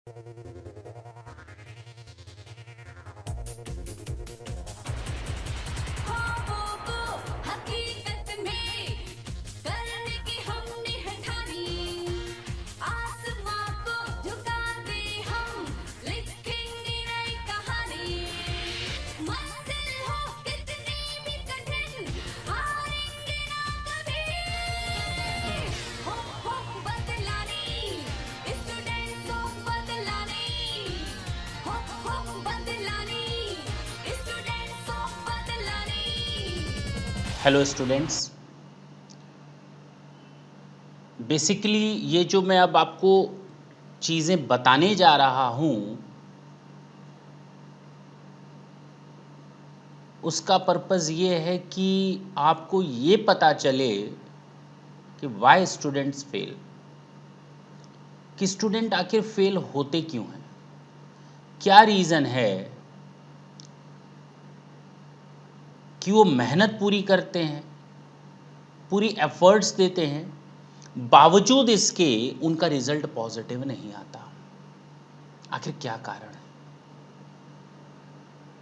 ख्वाबों को हकीकत में करने की हमने है ठानी, आसमां को झुका दे हम, लिखेंगे नई कहानी। मंजिल हो कितनी भी कठिन, हारेंगे ना कभी। हो बदलानी, स्टूडेंट्स हो बदलानी, हो बदलानी, स्टूडेंट्स हो बदलानी। हेलो स्टूडेंट्स, बेसिकली ये जो मैं अब आपको चीज़ें बताने जा रहा हूँ उसका पर्पज़ ये है कि आपको ये पता चले कि वाई स्टूडेंट्स फेल, कि स्टूडेंट आखिर फेल होते क्यों हैं, क्या रीज़न है कि वो मेहनत पूरी करते हैं, पूरी एफर्ट्स देते हैं, बावजूद इसके उनका रिजल्ट पॉजिटिव नहीं आता। आखिर क्या कारण है?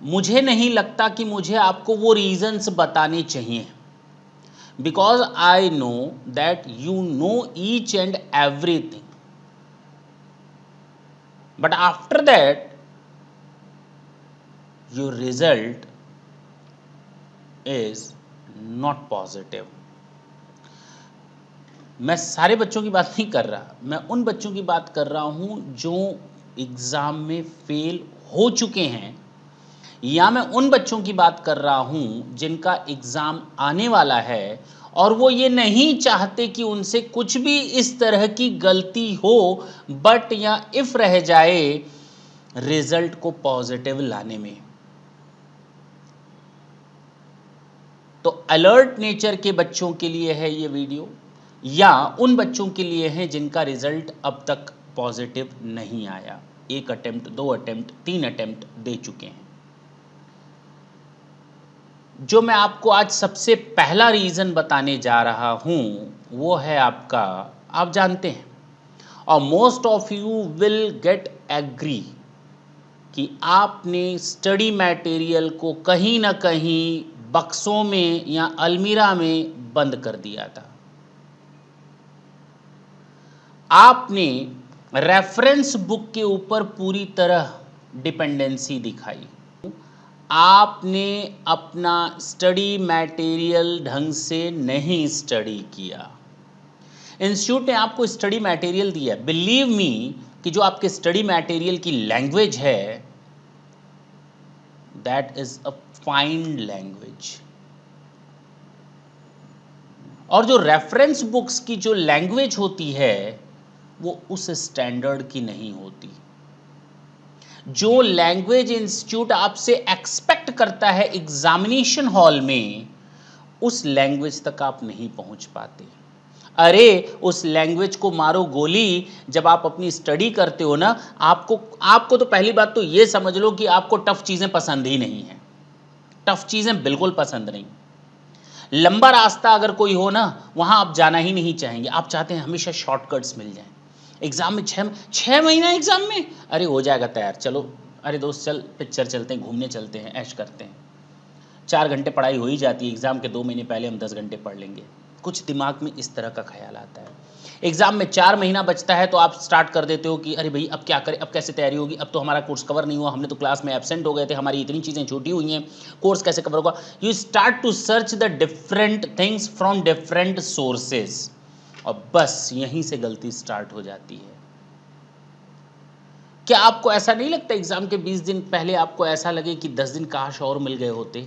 मुझे नहीं लगता कि मुझे आपको वो रीजंस बताने चाहिए, because I know that you know each and everything, but after that your result is not positive. मैं सारे बच्चों की बात नहीं कर रहा, मैं उन बच्चों की बात कर रहा हूं जो एग्ज़ाम में फेल हो चुके हैं, या मैं उन बच्चों की बात कर रहा हूं जिनका एग्ज़ाम आने वाला है और वो ये नहीं चाहते कि उनसे कुछ भी इस तरह की गलती हो, बट या इफ़ रह जाए रिजल्ट को पॉजिटिव लाने में। तो अलर्ट नेचर के बच्चों के लिए है ये वीडियो, या उन बच्चों के लिए है जिनका रिजल्ट अब तक पॉजिटिव नहीं आया, 1 अटेम्प्ट, 2 अटेम्प्ट, 3 अटेम्प्ट दे चुके हैं। जो मैं आपको आज सबसे पहला रीज़न बताने जा रहा हूं वो है आपका, आप जानते हैं और most of you will get agree कि आपने स्टडी मटेरियल को कहीं ना कहीं बक्सों में या अलमीरा में बंद कर दिया था। आपने रेफरेंस बुक के ऊपर पूरी तरह डिपेंडेंसी दिखाई, आपने अपना स्टडी मटेरियल ढंग से नहीं स्टडी किया। इंस्टीट्यूट ने आपको स्टडी मटेरियल दिया, बिलीव मी कि जो आपके स्टडी मटेरियल की लैंग्वेज है that is a fine language, और जो रेफरेंस बुक्स की जो लैंग्वेज होती है वो उस स्टैंडर्ड की नहीं होती। जो लैंग्वेज इंस्टीट्यूट आपसे एक्सपेक्ट करता है एग्जामिनेशन हॉल में, उस लैंग्वेज तक आप नहीं पहुंच पाते। अरे उस लैंग्वेज को मारो गोली, जब आप अपनी स्टडी करते हो ना, आपको तो पहली बात तो ये समझ लो कि आपको टफ चीजें पसंद ही नहीं है, टफ चीजें बिल्कुल पसंद नहीं। लंबा रास्ता अगर कोई हो ना, वहां आप जाना ही नहीं चाहेंगे, आप चाहते हैं हमेशा शॉर्टकट्स मिल जाएं। एग्जाम में 6 महीना एग्जाम में, अरे हो जाएगा तैयार, चलो अरे दोस्त चल पिक्चर चलते हैं, घूमने चलते हैं, ऐश करते हैं। 4 घंटे पढ़ाई हो ही जाती है, एग्जाम के 2 महीने पहले हम 10 घंटे पढ़ लेंगे। कुछ दिमाग में इस तरह का ख्याल आता है। एग्जाम में 4 महीना बचता है तो आप स्टार्ट कर देते हो कि अरे भाई अब क्या करें, अब कैसे तैयारी होगी, अब तो हमारा कोर्स कवर नहीं हुआ, हमने तो क्लास में एब्सेंट हो गए थे, हमारी इतनी चीज़ें छूटी हुई हैं, कोर्स कैसे कवर होगा। You start to search the different things from different sources, और बस यहीं से गलती स्टार्ट हो जाती है। क्या आपको ऐसा नहीं लगता एग्जाम के 20 दिन पहले आपको ऐसा लगे कि 10 दिन काश और मिल गए होते,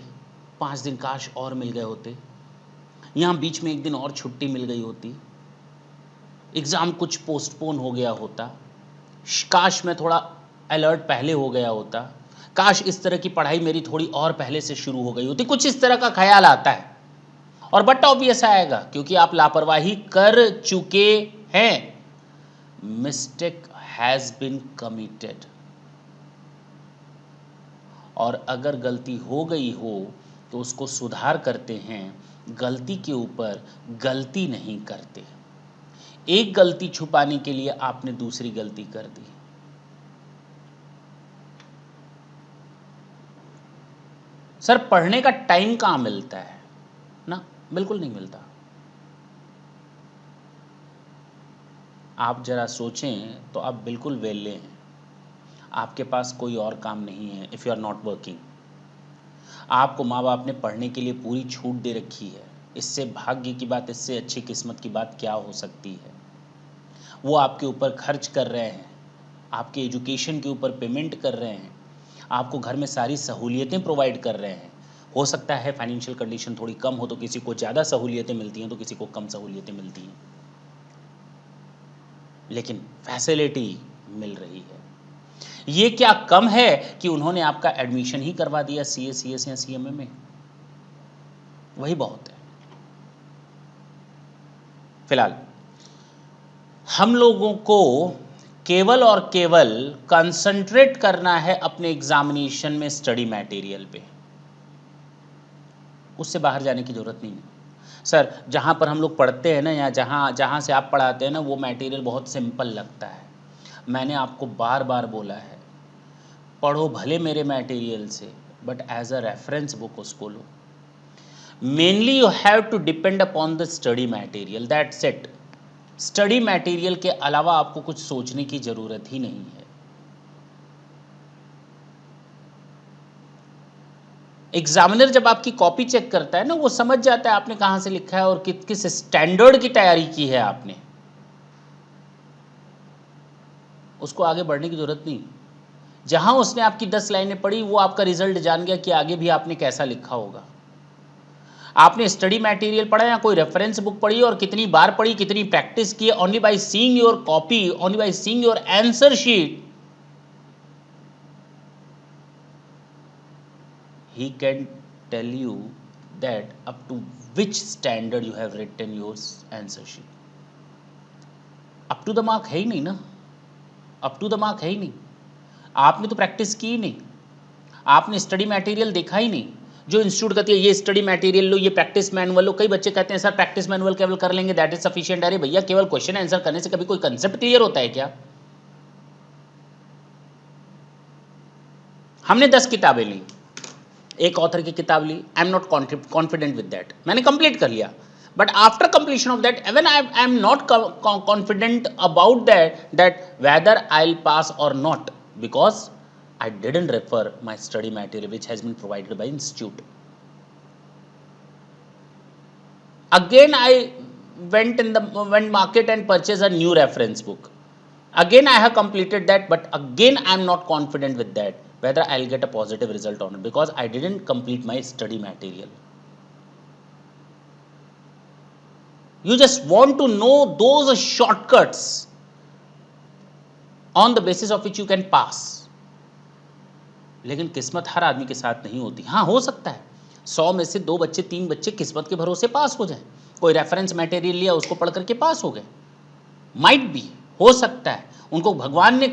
5 दिन काश और मिल गए होते, यहाँ बीच में 1 दिन और छुट्टी मिल गई होती, एग्ज़ाम कुछ पोस्टपोन हो गया होता, काश मैं थोड़ा अलर्ट पहले हो गया होता, काश इस तरह की पढ़ाई मेरी थोड़ी और पहले से शुरू हो गई होती, कुछ इस तरह का ख्याल आता है। और बट ऑब्वियस आएगा क्योंकि आप लापरवाही कर चुके हैं। मिस्टेक हैज़ बीन कमिटेड, और अगर गलती हो गई हो तो उसको सुधार करते हैं, गलती के ऊपर गलती नहीं करते। एक गलती छुपाने के लिए आपने दूसरी गलती कर दी, सर पढ़ने का टाइम कहाँ मिलता है ना, बिल्कुल नहीं मिलता। आप जरा सोचें तो आप बिल्कुल वेले हैं, आपके पास कोई और काम नहीं है। If you are not working, आपको माँ बाप ने पढ़ने के लिए पूरी छूट दे रखी है। इससे भाग्य की बात, इससे अच्छी किस्मत की बात क्या हो सकती है। वो आपके ऊपर खर्च कर रहे हैं, आपके एजुकेशन के ऊपर पेमेंट कर रहे हैं, आपको घर में सारी सहूलियतें प्रोवाइड कर रहे हैं। हो सकता है फाइनेंशियल कंडीशन थोड़ी कम हो तो किसी को ज़्यादा सहूलियतें मिलती हैं, तो किसी को कम सहूलियतें मिलती हैं, लेकिन फैसिलिटी मिल रही है। ये क्या कम है कि उन्होंने आपका एडमिशन ही करवा दिया सीए, सीएस या सीएमए में? वही बहुत है। फिलहाल हम लोगों को केवल और केवल कंसंट्रेट करना है अपने एग्जामिनेशन में स्टडी मटेरियल पे, उससे बाहर जाने की जरूरत नहीं है। सर जहाँ पर हम लोग पढ़ते हैं ना, या जहाँ से आप पढ़ाते हैं ना, वो मटेरियल बहुत सिंपल लगता है। मैंने आपको बार बार बोला है, पढ़ो भले मेरे मटेरियल से, but as a reference book उसको लो। Mainly you have to depend upon the study material, that's it. Study material के अलावा आपको कुछ सोचने की जरूरत ही नहीं है। एग्जामिनर जब आपकी कॉपी चेक करता है ना, वो समझ जाता है आपने कहां से लिखा है और किस स्टैंडर्ड की तैयारी की है आपने। उसको आगे बढ़ने की जरूरत नहीं। जहां उसने आपकी 10 लाइनें पढ़ी, वो आपका रिजल्ट जान गया कि आगे भी आपने कैसा लिखा होगा। आपने स्टडी मटेरियल पढ़ा या कोई रेफरेंस बुक पढ़ी, और कितनी बार पढ़ी, कितनी प्रैक्टिस की, only by seeing your copy, only by seeing your answer sheet, he can tell you that up to which standard you have written your answer sheet. up to the mark है ही नहीं ना, up to the mark है ही नहीं। आपने तो practice की ही नहीं, आपने स्टडी मटेरियल देखा ही नहीं। जो इंस्टीट्यूट कहती है ये स्टडी मटेरियल लो, ये प्रैक्टिस मैनुअल लो। कई बच्चे कहते हैं सर प्रैक्टिस मैनुअल केवल कर लेंगे दैट इज सफिशिएंट। अरे भैया, केवल क्वेश्चन आंसर करने से कभी कोई कंसेप्ट क्लियर होता है क्या? हमने 10 किताबें ली, एक ऑथर की किताब ली, I am not confident with that, मैंने कंप्लीट कर लिया। But after completion of that, even I am not confident about that whether I will pass और not, because I didn't refer my study material which has been provided by institute. Again I went market and purchased a new reference book. Again I have completed that, but again I am not confident with that whether I will get a positive result on it, because I didn't complete my study material. You just want to know those shortcuts on the basis of which you can pass. लेकिन किस्मत हर आदमी के साथ नहीं होती। हाँ, हो सकता है 100 में से 2 बच्चे 3 बच्चे किस्मत के भरोसे पास हो जाए। कोई रेफरेंस मटेरियल लिया, उसको पढ़ करके पास हो गए, माइट बी, हो सकता है। उनको भगवान ने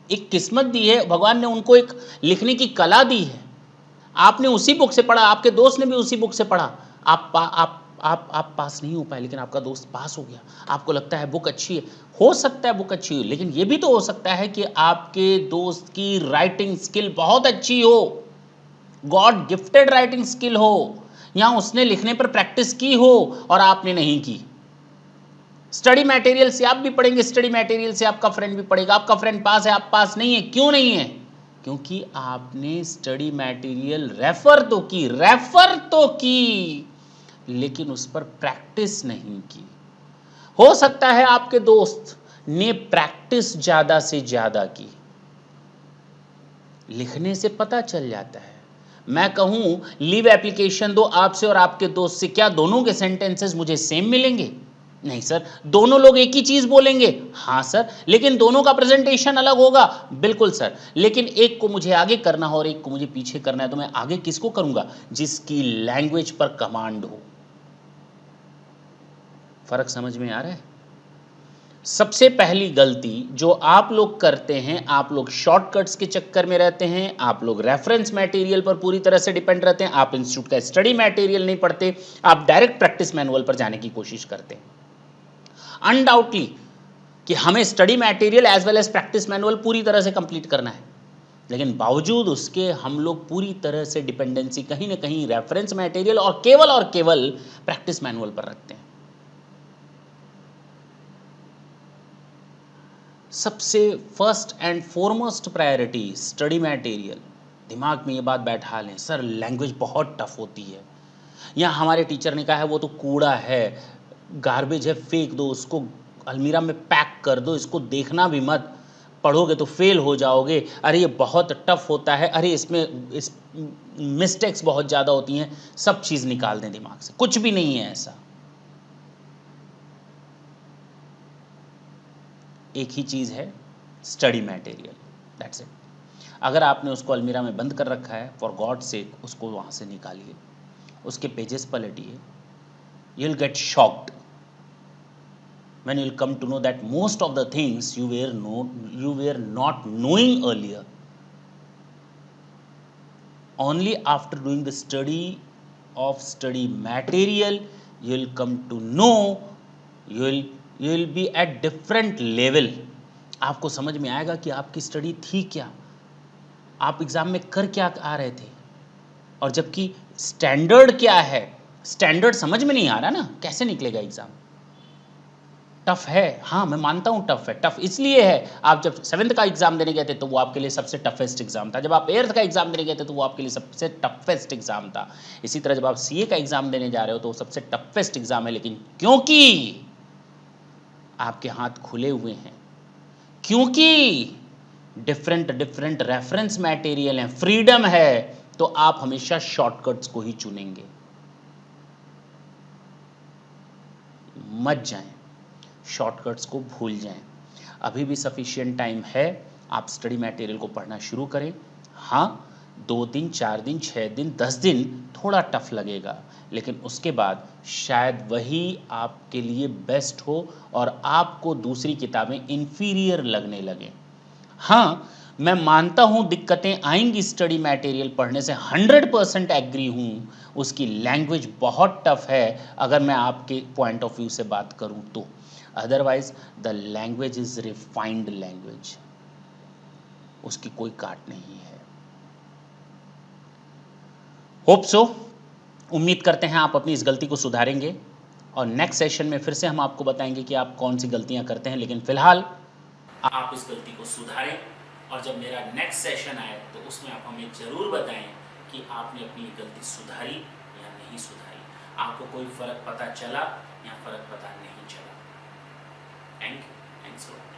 एक किस्मत दी है, भगवान ने उनको एक लिखने की कला दी है। आपने उसी बुक से पढ़ा, आपके दोस्त ने भी उसी बुक से पढ़ा, आप पास नहीं हो पाए, लेकिन आपका दोस्त पास हो गया। आपको लगता है बुक अच्छी है, हो सकता है बुक अच्छी हो, लेकिन ये भी तो हो सकता है कि आपके दोस्त की राइटिंग स्किल बहुत अच्छी हो, गॉड गिफ्टेड राइटिंग स्किल हो, या उसने लिखने पर प्रैक्टिस की हो और आपने नहीं की। स्टडी मटेरियल से आप भी पढ़ेंगे, स्टडी मटेरियल से आपका फ्रेंड भी पढ़ेगा। आपका फ्रेंड पास है, आप पास नहीं है। क्यों नहीं है? क्योंकि आपने स्टडी मटेरियल रेफर तो की, लेकिन उस पर प्रैक्टिस नहीं की। हो सकता है आपके दोस्त ने प्रैक्टिस ज्यादा से ज्यादा की, लिखने से पता चल जाता है। मैं कहूं लीव एप्लीकेशन दो आपसे और आपके दोस्त से, क्या दोनों के सेंटेंसेस मुझे सेम मिलेंगे? नहीं सर, दोनों लोग एक ही चीज बोलेंगे। हाँ सर, लेकिन दोनों का प्रेजेंटेशन अलग होगा। बिल्कुल सर, लेकिन एक को मुझे आगे करना हो और एक को मुझे पीछे करना है, तो मैं आगे किसको करूंगा? जिसकी लैंग्वेज पर कमांड हो। फर्क समझ में आ रहा है? सबसे पहली गलती जो आप लोग करते हैं, आप लोग शॉर्टकट्स के चक्कर में रहते हैं, आप लोग रेफरेंस मटेरियल पर पूरी तरह से डिपेंड रहते हैं, आप इंस्टीट्यूट का स्टडी मटेरियल नहीं पढ़ते, आप डायरेक्ट प्रैक्टिस मैनुअल पर जाने की कोशिश करते हैं। अनडाउटली कि हमें study material as well as practice manual पूरी तरह से कंप्लीट करना है, लेकिन बावजूद उसके हम लोग पूरी तरह से डिपेंडेंसी कहीं ना कहीं रेफरेंस मटेरियल और केवल प्रैक्टिस मैनुअल पर रखते हैं। सबसे first and foremost priority study material. दिमाग में ये बात बैठा लें, सर लैंग्वेज बहुत टफ होती है, या हमारे टीचर ने कहा है वो तो कूड़ा है, गार्बेज है, फेंक दो उसको, अलमीरा में पैक कर दो, इसको देखना भी मत, पढ़ोगे तो फेल हो जाओगे, अरे ये बहुत टफ होता है, अरे इसमें इस मिस्टेक्स बहुत ज़्यादा होती हैं, सब चीज़ निकाल दें दिमाग से, कुछ भी नहीं है ऐसा। एक ही चीज़ है, स्टडी मटेरियल, दैट्स इट। अगर आपने उसको अलमीरा में बंद कर रखा है, फॉर गॉड सेक उसको वहाँ से निकालिए, उसके पेजेस पलटिए, you will get shocked when you'll come to know that most of the things you were not knowing earlier. Only after doing the study material you'll come to know, you'll be at different level. आपको समझ में आएगा कि आपकी study थी क्या, आप exam में कर क्या आ रहे थे, और जबकि स्टैंडर्ड क्या है, स्टैंडर्ड समझ में नहीं आ रहा ना, कैसे निकलेगा एग्जाम। टफ है, हाँ मैं मानता हूँ टफ है, टफ इसलिए है, आप जब 7th का एग्जाम देने गए थे तो वो आपके लिए सबसे टफेस्ट एग्जाम था, जब आप 8th का एग्जाम देने गए थे तो वो आपके लिए सबसे टफेस्ट एग्जाम था। इसी तरह जब आप सीए का एग्जाम देने जा रहे हो तो वो सबसे टफेस्ट एग्जाम है, लेकिन क्योंकि आपके हाथ खुले हुए हैं, क्योंकि डिफरेंट रेफरेंस मटेरियल हैं, फ्रीडम है, तो आप हमेशा शॉर्टकट्स को ही चुनेंगे। मत जाएं, शॉर्टकट्स को भूल जाएं। अभी भी सफिशिएंट टाइम है, आप स्टडी मटेरियल को पढ़ना शुरू करें। हाँ 2 दिन 4 दिन 6 दिन 10 दिन थोड़ा टफ लगेगा, लेकिन उसके बाद शायद वही आपके लिए बेस्ट हो और आपको दूसरी किताबें इन्फीरियर लगने लगें। हाँ मैं मानता हूँ दिक्कतें आएंगी स्टडी मटेरियल पढ़ने से, 100% एग्री हूँ, उसकी लैंग्वेज बहुत टफ है अगर मैं आपके पॉइंट ऑफ व्यू से बात करूँ तो, otherwise the language is refined language, उसकी कोई काट नहीं है। होप सो, उम्मीद करते हैं आप अपनी इस गलती को सुधारेंगे, और नेक्स्ट सेशन में फिर से हम आपको बताएंगे कि आप कौन सी गलतियां करते हैं, लेकिन फिलहाल आप इस गलती को सुधारें, और जब मेरा नेक्स्ट सेशन आए तो उसमें आप हमें ज़रूर बताएं कि आपने अपनी गलती सुधारी या नहीं सुधारी, आपको कोई फ़र्क पता चला या फ़र्क पता नहीं चला। Thank you, thanks a lot.